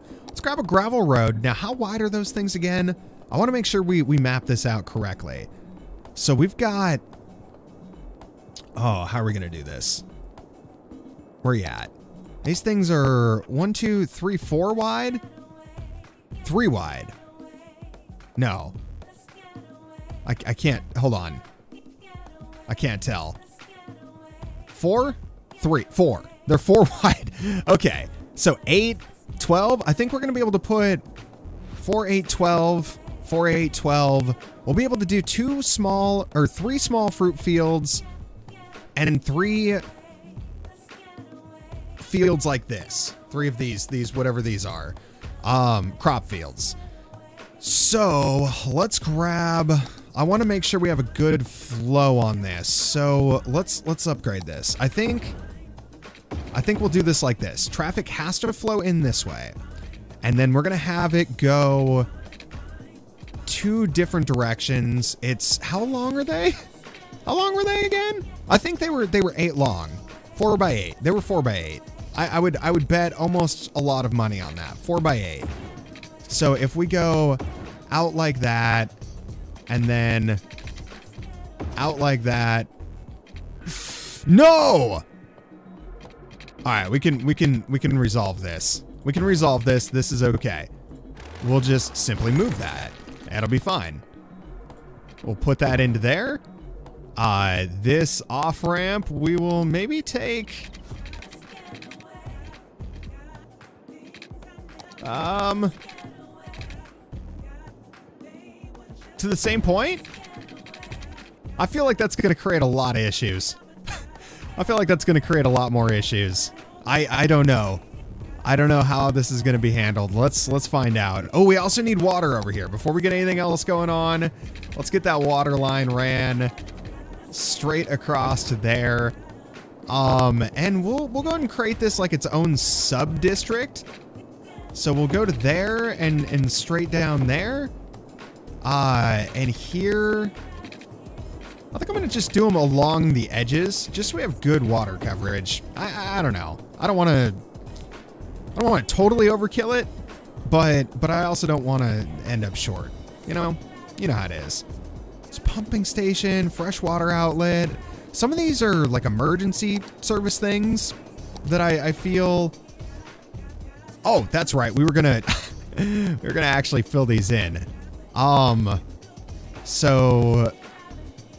gravel road. Now, how wide are those things again? I want to make sure we map this out correctly. So we've got, how are we going to do this? Where are you at? These things are 1, 2, 3, 4 wide? 3 wide. No. I can't, hold on. I can't tell. 4? 3, 4. They're 4 wide. Okay. So 8, 12. I think we're going to be able to put 4, 8, 12, 4, 8, 12. We'll be able to do 3 small fruit fields and 3 fields like this. 3 of these, whatever these are. Crop fields. So let's grab, I want to make sure we have a good flow on this. So let's upgrade this. I think we'll do this like this. Traffic has to flow in this way. And then we're going to have it go 2 different directions. It's, how long are they? How long were they again? I think they were 8 long. 4 by 8. They were 4 by 8. I would bet almost a lot of money on that. 4 by 8. So if we go out like that, and then out like that. No! All right, we can resolve this. We can resolve this. This is okay. We'll just simply move that. It'll be fine. We'll put that into there. This off-ramp, we will maybe take... to the same point? I feel like that's going to create a lot of issues. I feel like that's going to create a lot more issues. I don't know. I don't know how this is going to be handled. Let's find out. Oh, we also need water over here. Before we get anything else going on, let's get that water line ran straight across to there. And we'll go ahead and create this like its own sub-district. So we'll go to there and straight down there. And here, I think I'm going to just do them along the edges, just so we have good water coverage. I don't know. I don't want to I don't want to totally overkill it, but I also don't want to end up short. You know how it is. It's a pumping station, freshwater outlet. Some of these are like emergency service things that I feel. Oh, that's right. We were gonna actually fill these in. So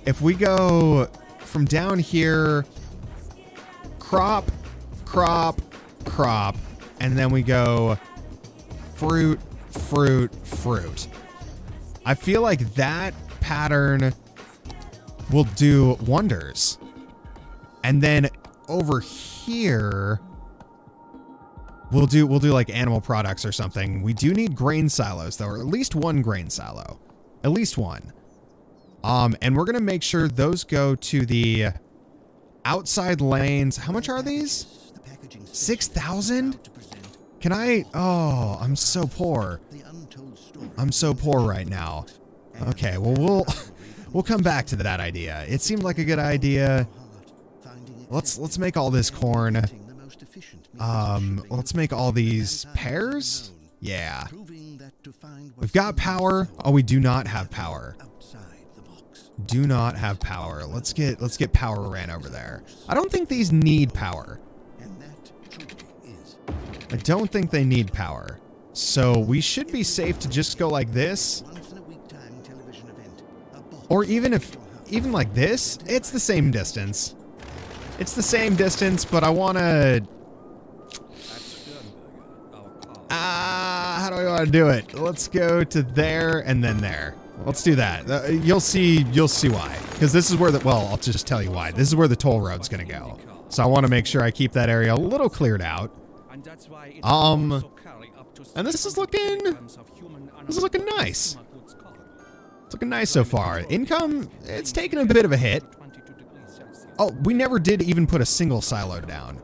if we go from down here, crop, crop, crop, and then we go fruit, fruit, fruit. I feel like that pattern will do wonders. And then over here, we'll do like animal products or something. We do need grain silos though, or at least one grain silo. At least one. And we're gonna make sure those go to the outside lanes. How much are these? 6,000? Can I? Oh, I'm so poor. I'm so poor right now. Okay, well we'll come back to that idea. It seemed like a good idea. Let's make all this corn. Let's make all these pears. Yeah. We've got power. Oh, we do not have power. Do not have power. Let's get power ran over there. I don't think these need power. I don't think they need power. So we should be safe to just go like this. Or even like this, it's the same distance. It's the same distance, but I want to... how do I want to do it? Let's go to there and then there. Let's do that. You'll see why. Because this is where well, I'll just tell you why. This is where the toll road's going to go. So I want to make sure I keep that area a little cleared out. And this is looking nice. It's looking nice so far. Income, it's taken a bit of a hit. Oh, we never did even put a single silo down.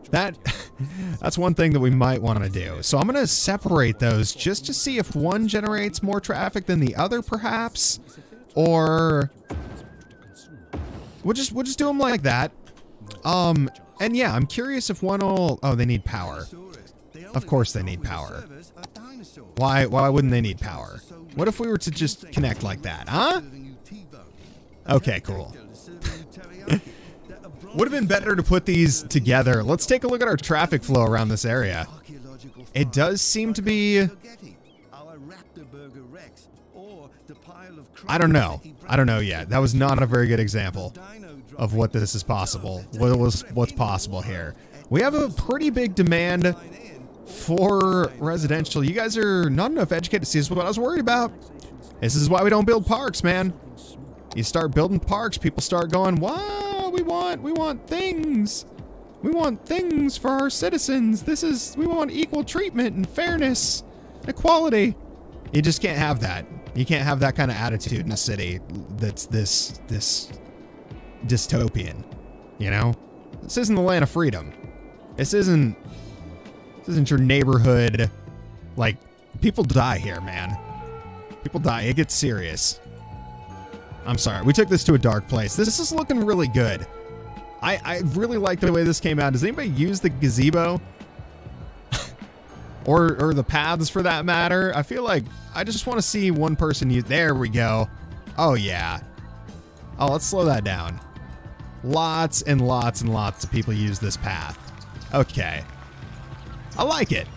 That's one thing that we might want to do. So I'm going to separate those just to see if one generates more traffic than the other, perhaps, or we'll just do them like that. And yeah, I'm curious if one will. Oh, they need power. Of course they need power. Why wouldn't they need power? What if we were to just connect like that, huh? Okay, cool. Would have been better to put these together. Let's take a look at our traffic flow around this area. It does seem to be... I don't know yet. That was not a very good example of what this is possible. What's possible here. We have a pretty big demand for residential. You guys are not enough educated to see. This is what I was worried about. This is why we don't build parks, man. You start building parks, people start going, wow, we want things. We want things for our citizens. We want equal treatment and fairness, equality. You just can't have that. You can't have that kind of attitude in a city that's this dystopian, you know? This isn't the land of freedom. This isn't your neighborhood. Like, people die here, man. People die. It gets serious. I'm sorry. We took this to a dark place. This is looking really good. I really like the way this came out. Does anybody use the gazebo? or the paths for that matter? I feel like I just want to see one person use... There we go. Oh, yeah. Oh, let's slow that down. Lots and lots and lots of people use this path. Okay. I like it.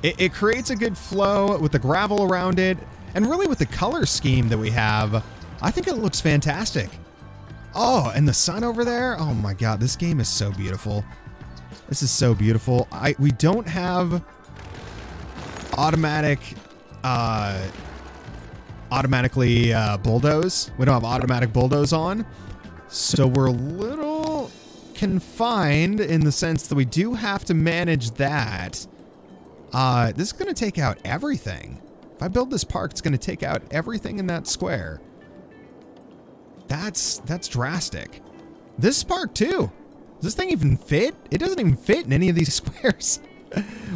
It creates a good flow with the gravel around it, and really with the color scheme that we have, I think it looks fantastic. Oh, and the sun over there. Oh my God, this game is so beautiful. This is so beautiful. We don't have automatically bulldoze. We don't have automatic bulldoze on, so we're a little confined in the sense that we do have to manage that. This is going to take out everything. If I build this park, it's going to take out everything in that square. That's drastic. This park too. Does this thing even fit? It doesn't even fit in any of these squares.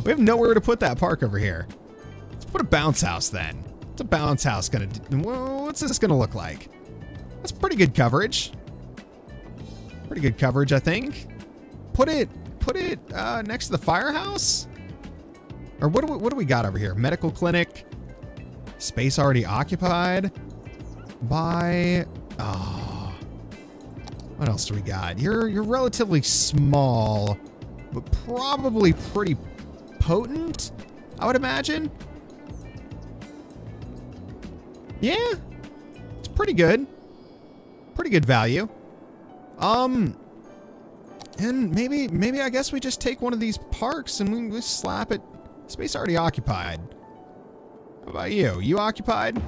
We have nowhere to put that park over here. Let's put a bounce house then. What's a bounce house gonna do? What's this gonna look like? That's pretty good coverage. Pretty good coverage, I think. Put it put it next to the firehouse? Or what do we got over here? Medical clinic. Space already occupied by... Oh. What else do we got? You're relatively small, but probably pretty potent, I would imagine. Yeah. It's pretty good. Pretty good value. And maybe I guess we just take one of these parks and we slap it. Space already occupied. How about you? You occupied?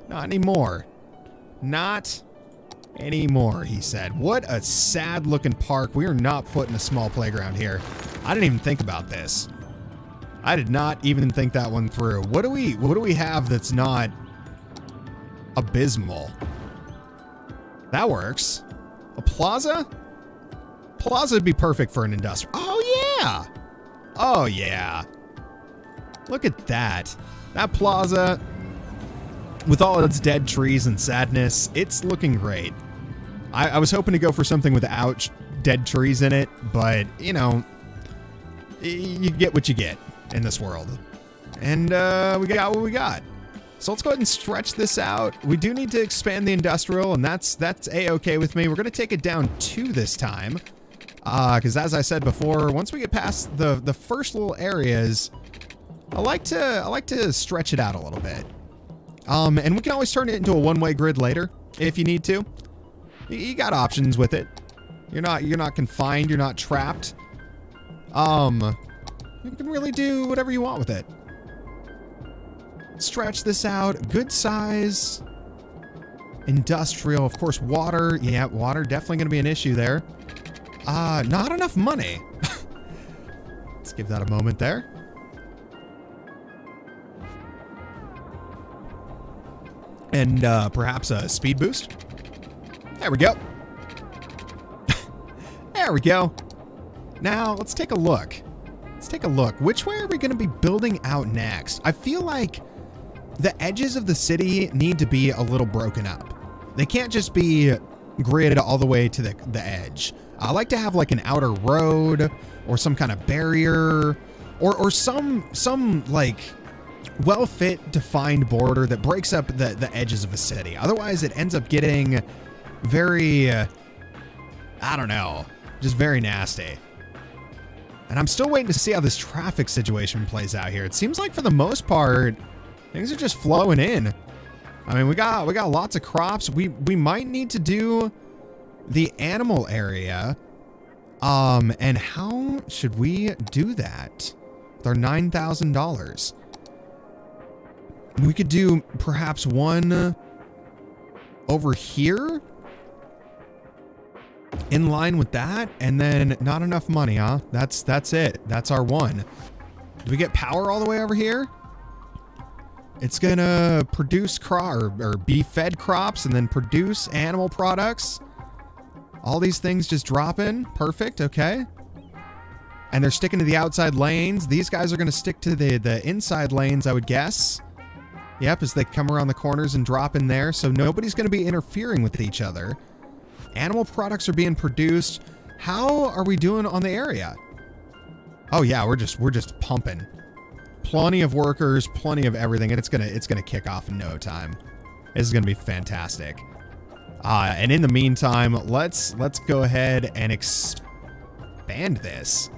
Not anymore. Not anymore, he said. What a sad looking park. We are not putting a small playground here. I didn't even think about this. I did not even think that one through. What do we have that's not abysmal? That works. A plaza? Plaza would be perfect for an industrial. Oh, yeah. Oh, yeah. Look at that. That plaza, with all its dead trees and sadness, it's looking great. I was hoping to go for something without dead trees in it, but, you know, you get what you get in this world. And we got what we got. So let's go ahead and stretch this out. We do need to expand the industrial, and that's A-okay with me. We're going to take it down 2 this time. Because as I said before, once we get past the first little areas, I like to stretch it out a little bit. And we can always turn it into a one-way grid later if you need to. You got options with it. You're not confined. You're not trapped. You can really do whatever you want with it. Stretch this out. Good size. Industrial, of course. Water. Yeah, water definitely going to be an issue there. Not enough money. Let's give that a moment there. And perhaps a speed boost. There we go. There we go. Now, let's take a look. Let's take a look. Which way are we going to be building out next? I feel like the edges of the city need to be a little broken up. They can't just be gridded all the way to the edge. I like to have like an outer road or some kind of barrier or some like well-fit defined border that breaks up the edges of a city. Otherwise, it ends up getting very, I don't know, just very nasty. And I'm still waiting to see how this traffic situation plays out here. It seems like for the most part, things are just flowing in. I mean, we got lots of crops. We might need to do the animal area. And how should we do that? With our $9,000. We could do perhaps one over here. In line with that, and then not enough money, huh? That's it. That's our one. Do we get power all the way over here? It's gonna produce or be fed crops and then produce animal products. All these things just drop in. Perfect. Okay. And they're sticking to the outside lanes. These guys are gonna stick to the inside lanes, I would guess. Yep, as they come around the corners and drop in there. So nobody's gonna be interfering with each other. Animal products are being produced. How are we doing on the area? Oh yeah, we're just pumping. Plenty of workers, plenty of everything, and it's gonna kick off in no time. This is gonna be fantastic. And in the meantime, let's go ahead and expand this.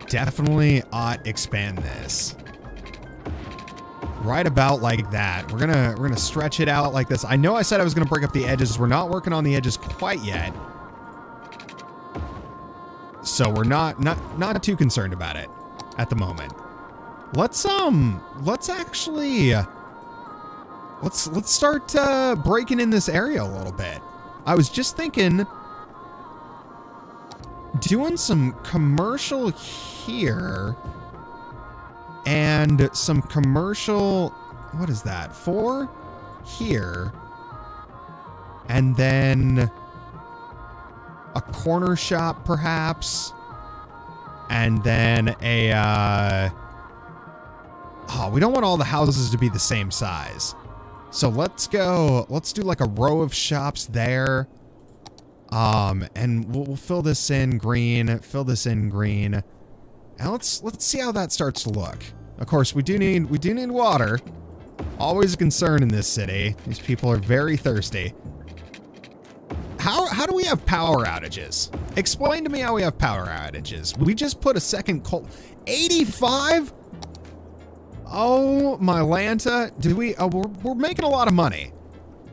Definitely ought expand this. Right about like that. We're gonna stretch it out like this. I know I said I was gonna break up the edges. We're not working on the edges quite yet. So we're not too concerned about it at the moment. Let's start breaking in this area a little bit. I was just thinking doing some commercial here. And some commercial, what is that? 4 here. And then a corner shop, perhaps. And then a, oh, we don't want all the houses to be the same size. So let's do like a row of shops there. And we'll fill this in green, fill this in green. And let's see how that starts to look. Of course, we do need water. Always a concern in this city. These people are very thirsty. How do we have power outages? Explain to me how we have power outages. We just put a second coal. 85? Oh, my Lanta. We're making a lot of money.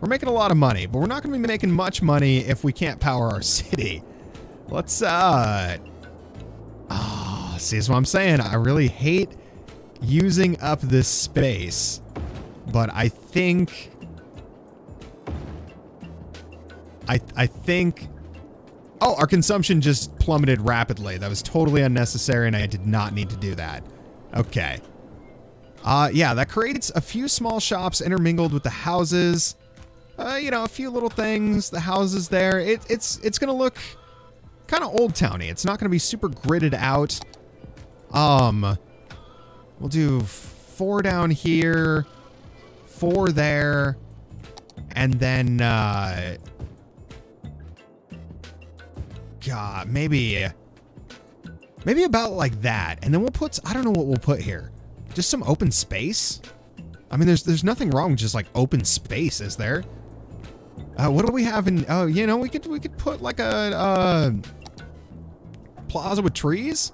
We're making a lot of money, but we're not going to be making much money if we can't power our city. Let's, see, that's what I'm saying. I really hate using up this space, but I think... I think... Oh, our consumption just plummeted rapidly. That was totally unnecessary, and I did not need to do that. Okay. Yeah, that creates a few small shops intermingled with the houses. You know, a few little things. The houses there. It's going to look kind of old towny. It's not going to be super gridded out. We'll do 4 down here, 4 there, and then, God, maybe about like that. And then we'll put, I don't know what we'll put here. Just some open space? I mean, there's nothing wrong with just like open space, is there? What do we have in, oh, you know, we could put like a plaza with trees?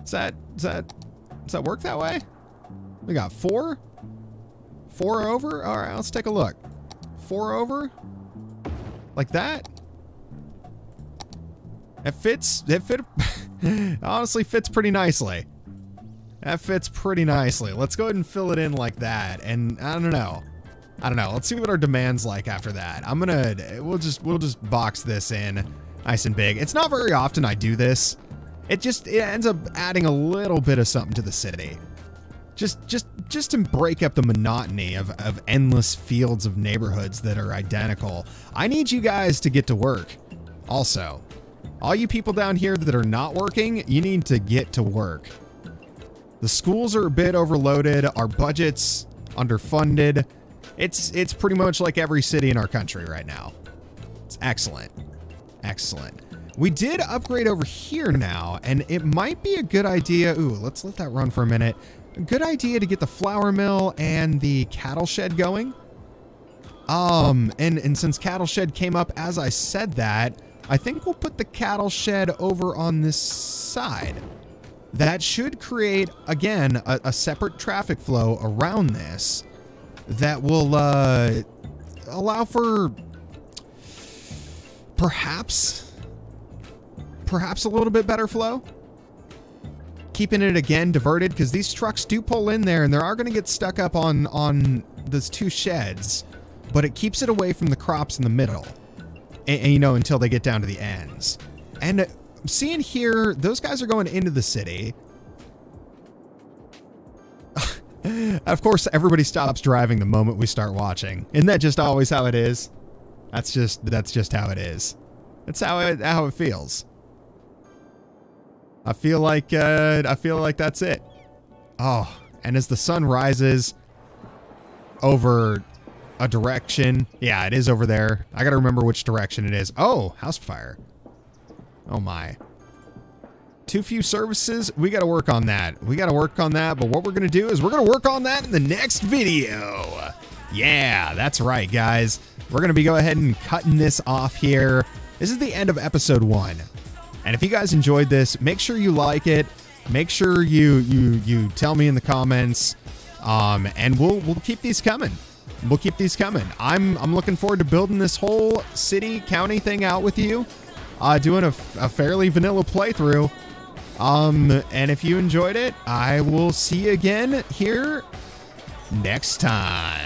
Does that work that way? We got 4? 4 over? All right, let's take a look. 4 over? Like that? It honestly fits pretty nicely. That fits pretty nicely. Let's go ahead and fill it in like that. And I don't know. Let's see what our demand's like after that. We'll just box this in nice and big. It's not very often I do this. It ends up adding a little bit of something to the city. Just to break up the monotony of endless fields of neighborhoods that are identical. I need you guys to get to work. Also, all you people down here that are not working, you need to get to work. The schools are a bit overloaded. Our budget's underfunded. It's pretty much like every city in our country right now. It's excellent. Excellent. We did upgrade over here now, and it might be a good idea. Ooh, let's let that run for a minute. A good idea to get the flour mill and the cattle shed going. And since cattle shed came up as I said that, I think we'll put the cattle shed over on this side. That should create, again, a separate traffic flow around this that will allow for perhaps a little bit better flow. Keeping it, again, diverted, because these trucks do pull in there, and they are going to get stuck up on those 2 sheds, but it keeps it away from the crops in the middle, and you know, until they get down to the ends. And seeing here, those guys are going into the city. Of course, everybody stops driving the moment we start watching. Isn't that just always how it is? That's just how it is. That's how it feels. I feel like that's it. Oh, and as the sun rises over a direction, yeah, it is over there. I gotta remember which direction it is. Oh, house fire. Oh my. Too few services. We gotta work on that. But what we're gonna do is we're gonna work on that in the next video. Yeah, that's right, guys. We're gonna be go ahead and cutting this off here. This is the end of episode 1. And if you guys enjoyed this, make sure you like it. Make sure you tell me in the comments. And we'll keep these coming. I'm looking forward to building this whole city, county thing out with you. Doing a fairly vanilla playthrough. And if you enjoyed it, I will see you again here next time.